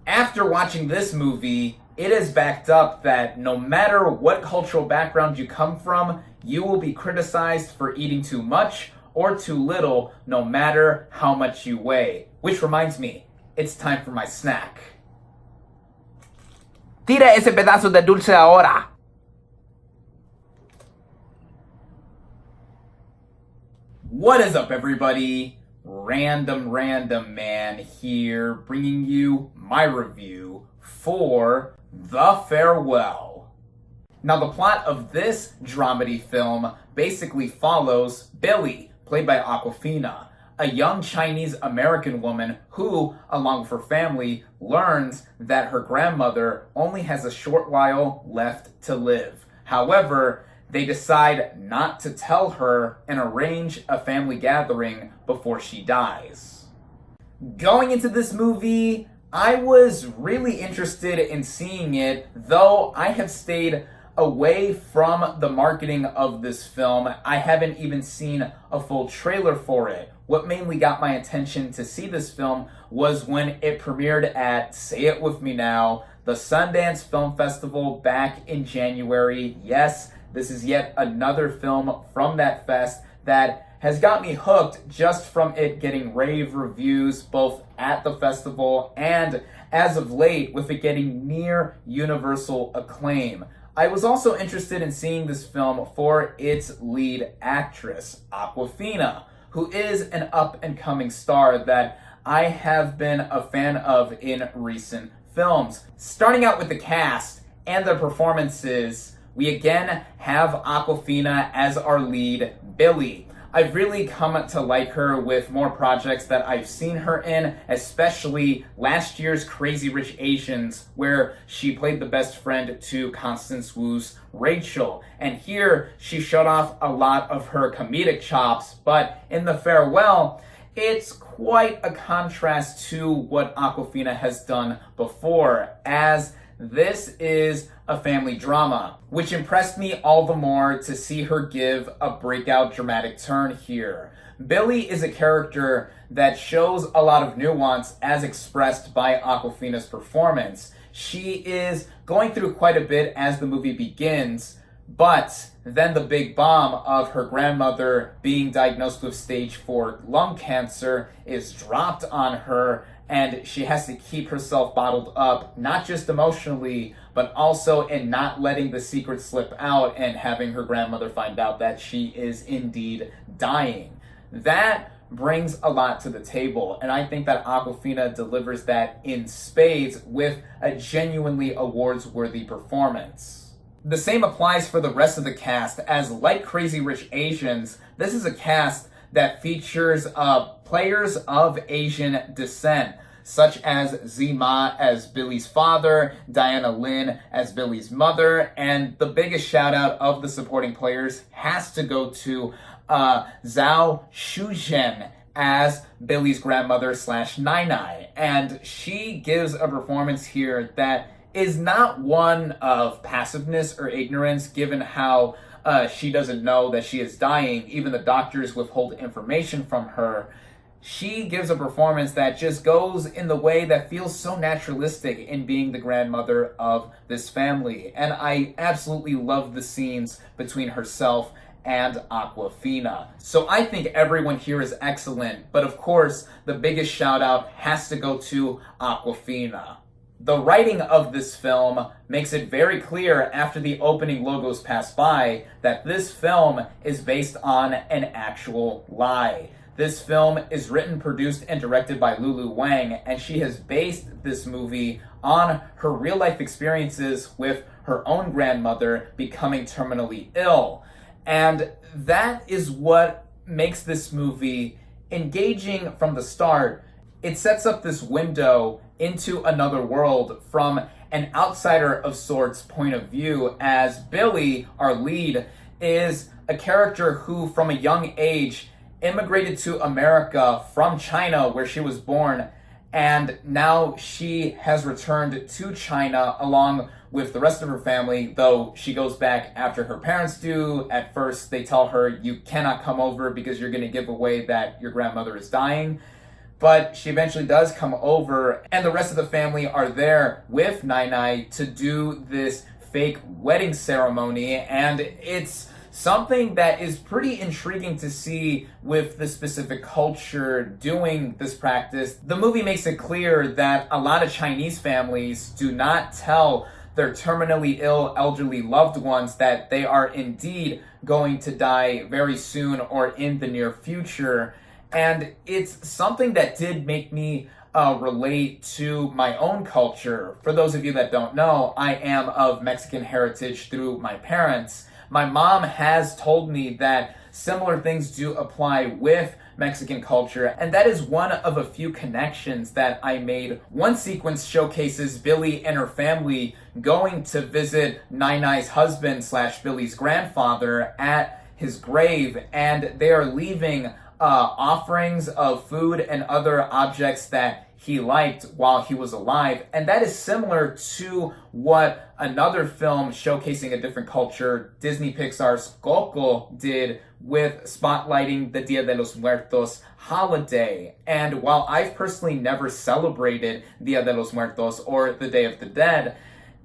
After watching this movie, it is backed up that no matter what cultural background you come from, you will be criticized for eating too much or too little, no matter how much you weigh. Which reminds me, it's time for my snack. Tira ese pedazo de dulce ahora. What is up, everybody? Random Man here, bringing you my review for The Farewell. Now, the plot of this dramedy film basically follows Billy, played by Awkwafina, a young Chinese-American woman who, along with her family, learns that her grandmother only has a short while left to live. However, they decide not to tell her and arrange a family gathering before she dies. Going into this movie, I was really interested in seeing it, though I have stayed away from the marketing of this film. I haven't even seen a full trailer for it. What mainly got my attention to see this film was when it premiered at, say it with me now, the Sundance Film Festival back in January. Yes, this is yet another film from that fest that has got me hooked just from it getting rave reviews both at the festival and, as of late, with it getting near universal acclaim. I was also interested in seeing this film for its lead actress, Awkwafina, who is an up-and-coming star that I have been a fan of in recent films. Starting out with the cast and their performances, we again have Awkwafina as our lead, Billy. I've really come to like her with more projects that I've seen her in, especially last year's Crazy Rich Asians, where she played the best friend to Constance Wu's Rachel. And here, she showed off a lot of her comedic chops, but in The Farewell, it's quite a contrast to what Awkwafina has done before, as this is a family drama, which impressed me all the more to see her give a breakout dramatic turn here. Billy is a character that shows a lot of nuance as expressed by Awkwafina's performance. She is going through quite a bit as the movie begins, but then the big bomb of her grandmother being diagnosed with stage 4 lung cancer is dropped on her, and she has to keep herself bottled up, not just emotionally, but also in not letting the secret slip out and having her grandmother find out that she is indeed dying. That brings a lot to the table, and I think that Awkwafina delivers that in spades with a genuinely awards-worthy performance. The same applies for the rest of the cast, as like Crazy Rich Asians, this is a cast that features players of Asian descent, such as Zima as Billy's father, Diana Lin as Billy's mother, and the biggest shout out of the supporting players has to go to Zhao Shuzhen as Billy's grandmother / Nai, and she gives a performance here that is not one of passiveness or ignorance, given how she doesn't know that she is dying. Even the doctors withhold information from her. She gives a performance that just goes in the way that feels so naturalistic in being the grandmother of this family. And I absolutely love the scenes between herself and Awkwafina. So I think everyone here is excellent, but of course, the biggest shout out has to go to Awkwafina. The writing of this film makes it very clear after the opening logos pass by that this film is based on an actual lie. This film is written, produced, and directed by Lulu Wang, and she has based this movie on her real-life experiences with her own grandmother becoming terminally ill. And that is what makes this movie engaging from the start. It sets up this window into another world from an outsider of sorts point of view, as Billy, our lead, is a character who from a young age immigrated to America from China, where she was born, and now she has returned to China along with the rest of her family, though she goes back after her parents do. At first, they tell her, you cannot come over because you're going to give away that your grandmother is dying. But she eventually does come over, and the rest of the family are there with Nai Nai to do this fake wedding ceremony, and it's something that is pretty intriguing to see with the specific culture doing this practice. The movie makes it clear that a lot of Chinese families do not tell their terminally ill elderly loved ones that they are indeed going to die very soon or in the near future. And it's something that did make me relate to my own culture. For those of you that don't know, I am of Mexican heritage through my parents. My mom has told me that similar things do apply with Mexican culture, and that is one of a few connections that I made. One sequence showcases Billy and her family going to visit Nai Nai's husband / Billy's grandfather at his grave, and they are leaving offerings of food and other objects that he liked while he was alive. And that is similar to what another film showcasing a different culture, Disney Pixar's Coco, did with spotlighting the Dia de los Muertos holiday. And while I've personally never celebrated Dia de los Muertos or the Day of the Dead,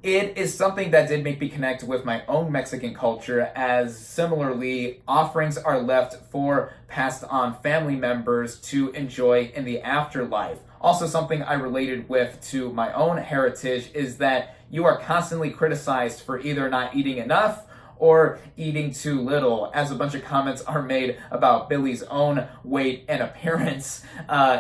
it is something that did make me connect with my own Mexican culture, as similarly, offerings are left for passed on family members to enjoy in the afterlife. Also, something I related with to my own heritage is that you are constantly criticized for either not eating enough or eating too little, as a bunch of comments are made about Billy's own weight and appearance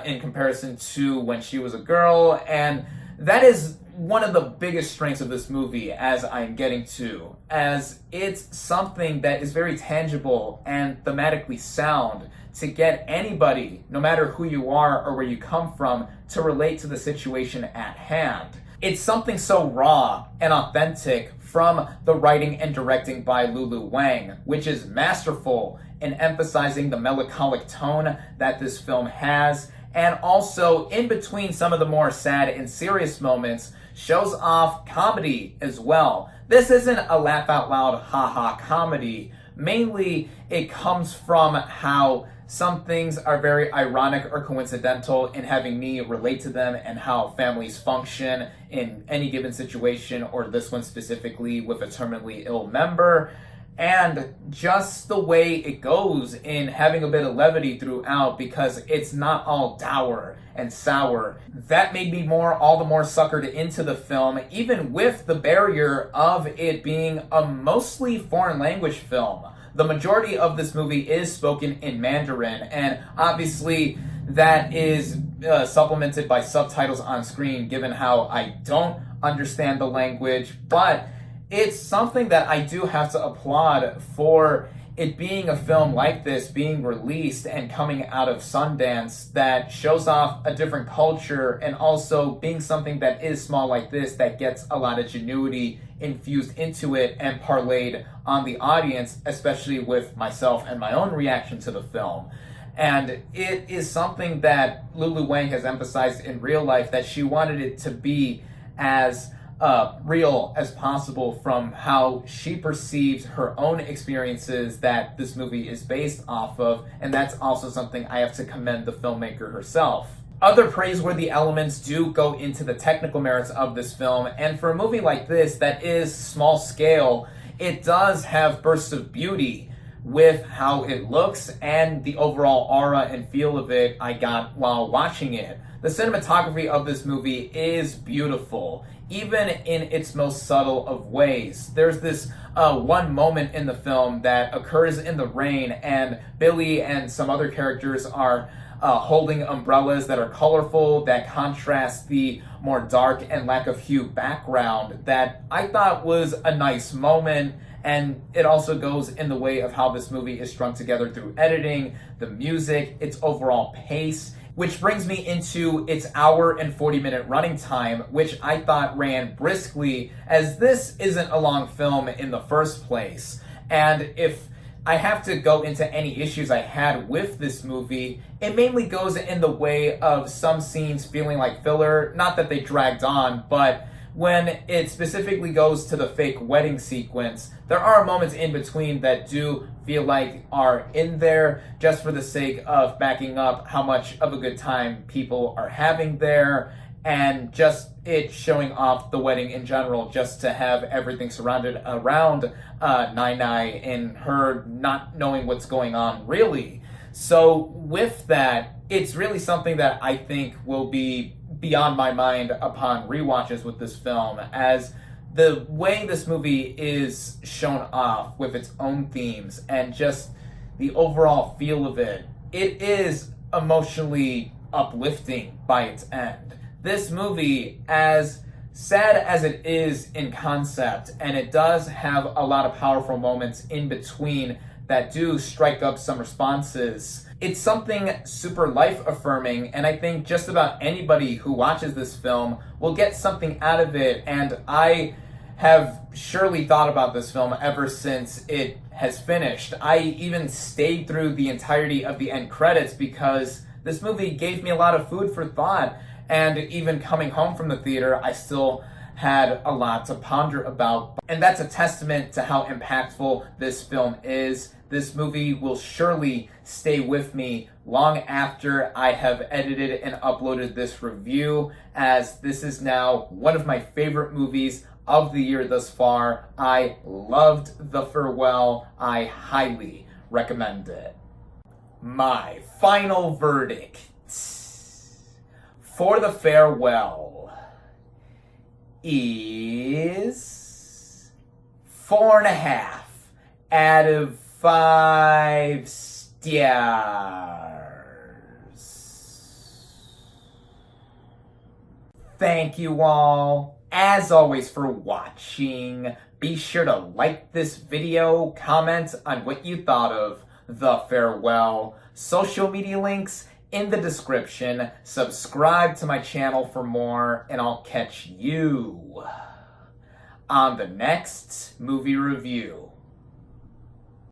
in comparison to when she was a girl. And that is one of the biggest strengths of this movie, as I'm getting to, as it's something that is very tangible and thematically sound to get anybody, no matter who you are or where you come from, to relate to the situation at hand. It's something so raw and authentic from the writing and directing by Lulu Wang, which is masterful in emphasizing the melancholic tone that this film has, and also in between some of the more sad and serious moments, shows off comedy as well. This isn't a laugh out loud haha comedy. Mainly, it comes from how some things are very ironic or coincidental in having me relate to them, and how families function in any given situation, or this one specifically with a terminally ill member. And just the way it goes in having a bit of levity throughout, because it's not all dour and sour. That made me all the more suckered into the film, even with the barrier of it being a mostly foreign language film. The majority of this movie is spoken in Mandarin, and obviously that is supplemented by subtitles on screen, given how I don't understand the language. But it's something that I do have to applaud for it being a film like this, being released and coming out of Sundance, that shows off a different culture, and also being something that is small like this, that gets a lot of genuity infused into it and parlayed on the audience, especially with myself and my own reaction to the film. And it is something that Lulu Wang has emphasized in real life, that she wanted it to be as real as possible from how she perceives her own experiences that this movie is based off of, and that's also something I have to commend the filmmaker herself. Other praiseworthy elements do go into the technical merits of this film, and for a movie like this that is small scale, it does have bursts of beauty with how it looks and the overall aura and feel of it I got while watching it. The cinematography of this movie is beautiful, even in its most subtle of ways. There's this one moment in the film that occurs in the rain, and Billy and some other characters are holding umbrellas that are colorful, that contrast the more dark and lack of hue background, that I thought was a nice moment. And it also goes in the way of how this movie is strung together through editing, the music, its overall pace, which brings me into its hour and 40-minute running time, which I thought ran briskly, as this isn't a long film in the first place. And if I have to go into any issues I had with this movie, it mainly goes in the way of some scenes feeling like filler. Not that they dragged on, but when it specifically goes to the fake wedding sequence, there are moments in between that do feel like are in there just for the sake of backing up how much of a good time people are having there, and just it showing off the wedding in general, just to have everything surrounded around Nai and her not knowing what's going on really. So with that, it's really something that I think will be beyond my mind upon rewatches with this film, as the way this movie is shown off with its own themes and just the overall feel of it, it is emotionally uplifting by its end. This movie, as sad as it is in concept, and it does have a lot of powerful moments in between that do strike up some responses, it's something super life-affirming, and I think just about anybody who watches this film will get something out of it, and I have surely thought about this film ever since it has finished. I even stayed through the entirety of the end credits because this movie gave me a lot of food for thought, and even coming home from the theater, I still had a lot to ponder about. And that's a testament to how impactful this film is. This movie will surely stay with me long after I have edited and uploaded this review, as this is now one of my favorite movies of the year thus far. I loved The Farewell. I highly recommend it. My final verdict for The Farewell is 4.5 out of 5 stars. Thank you all, as always, for watching. Be sure to like this video, comment on what you thought of The Farewell. Social media links in the description. Subscribe to my channel for more, and I'll catch you on the next movie review.